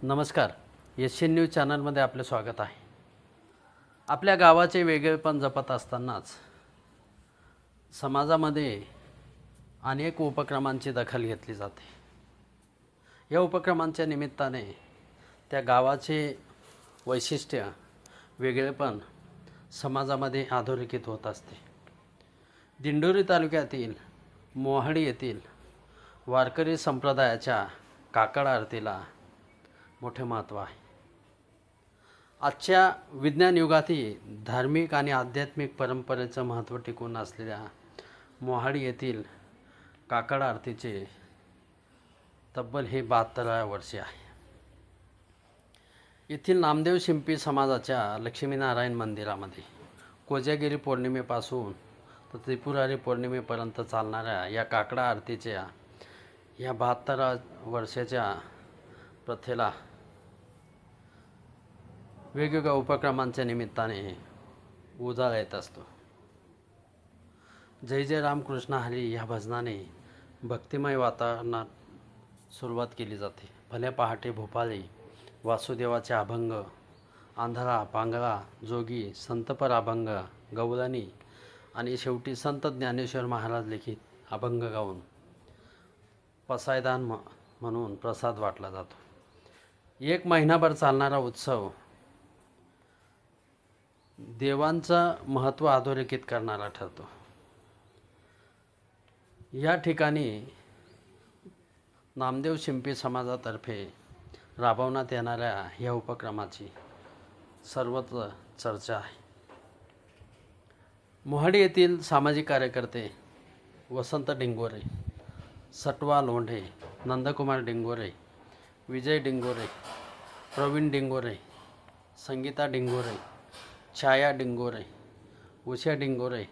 नमस्कार, Asian news चॅनलमध्ये आपले स्वागत आहे। आपल्या गावाचे वेगळेपण जपत असतानाच समाजामध्ये अनेक उपक्रमांची दखल घेतली जाते। या उपक्रमांच्या निमित्ताने त्या गावाचे वैशिष्ट्य वेगळेपण समाजामध्ये अधोरेखित होत असते। दिंडोरी तालुक्यातील मोहाडी येथील वारकरी संप्रदायाच्या काकड आरतीला मोठे महत्त्व आहे। आजच्या विज्ञान युगातही धार्मिक आणि आध्यात्मिक परंपरेचं महत्त्व टिकून असलेल्या मोहाडी येथील काकड आरतीचे तब्बल हे 72व्या वर्षी आहे। येथील नामदेव शिंपी समाजाच्या लक्ष्मीनारायण मंदिरामध्ये कोजागिरी पौर्णिमेपासून तर त्रिपुरारी पौर्णिमेपर्यंत चालणाऱ्या या काकड आरतीच्या या 72 वर्षाच्या प्रथेला वेगवेगळ्या उपक्रमांच्या निमित्ताने उजाळा येत असतो। जय जय रामकृष्ण हरी या भजनाने भक्तिमय वातावरणात सुरुवात केली जाते। भल्या पहाटे भोपाळी, वासुदेवाचे अभंग, आंधळा, पांगळा, जोगी, संतपर अभंग, गवळणी आणि शेवटी संत ज्ञानेश्वर महाराज लिखित अभंग गाऊन पसायदान म्हणून प्रसाद वाटला जातो। एक महिनाभर चालणारा उत्सव देवांचं महत्त्व अधोरेखित करणारा ठरतो। या ठिकाणी नामदेव शिंपी समाजातर्फे राबवण्यात येणाऱ्या या उपक्रमाची सर्वत्र चर्चा आहे। मोहाडी येथील सामाजिक कार्यकर्ते वसंत डिंगोरे, सटवा लोंढे, नंदकुमार डिंगोरे, विजय डिंगोरे, प्रवीण डिंगोरे, संगीता डिंगोरे, छाया डिंगोरे, उषा डिंगोरे,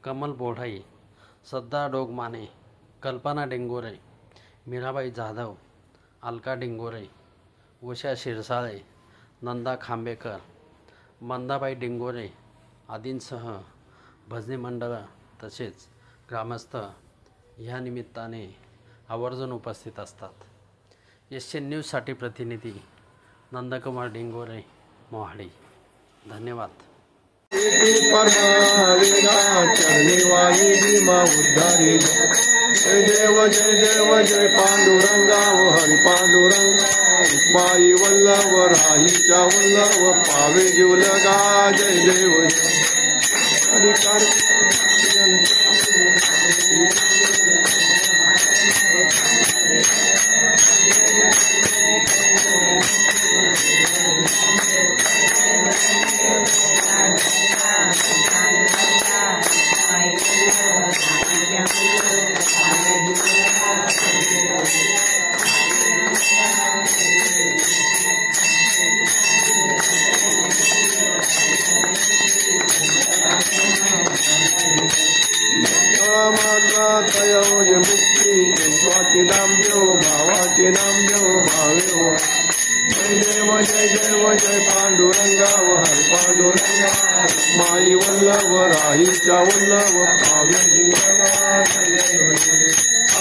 कमल बोढाई, सद्दा डोगमाने, कल्पना डिंगोरे, मीराबाई जाधव, अलका डिंगोरे, उषा शिरसाळे, नंदा खांबेकर, मंदाबाई डिंगोरे आदींसह भजनी मंडळ तसेच ग्रामस्थ ह्या निमित्ताने आवर्जून उपस्थित असतात। एशियन न्यूजसाठी प्रतिनिधी नंदकुमार डिंगोरे, मोहाडी। धन्यवाद। जय देव जय पांडुरंगा हरि पांडुरंग पायी वल्लभ राहीच्या वल्लभ पावे जीवलगा जय देव हरिकार तयोज मुक्ती स्वाचे नाम देव भावाचे नाम देव भावे हो। जय देव जय पांडुरंगा हर पांडुरंगा माई वल्लभ राहीच्या वल्लभ पावे जीवना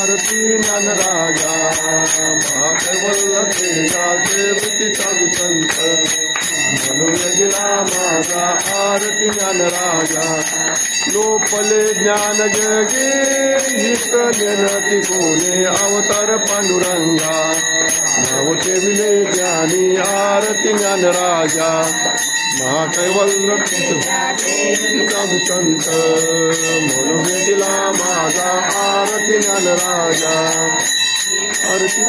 आरती ज्ञान राजा महाकैवल्य तेजाचे वृत्ती साधू संत म्हणून दिला माझा आरती ज्ञान राजा लोपले ज्ञान जगे हित जनती कोणे अवतार पांडुरंगा नाव ठेविले ज्ञानी आरती ज्ञान राजा महाकैवल्य साधू संत म्हणून दिला माझा आरती ज्ञान राजा आरती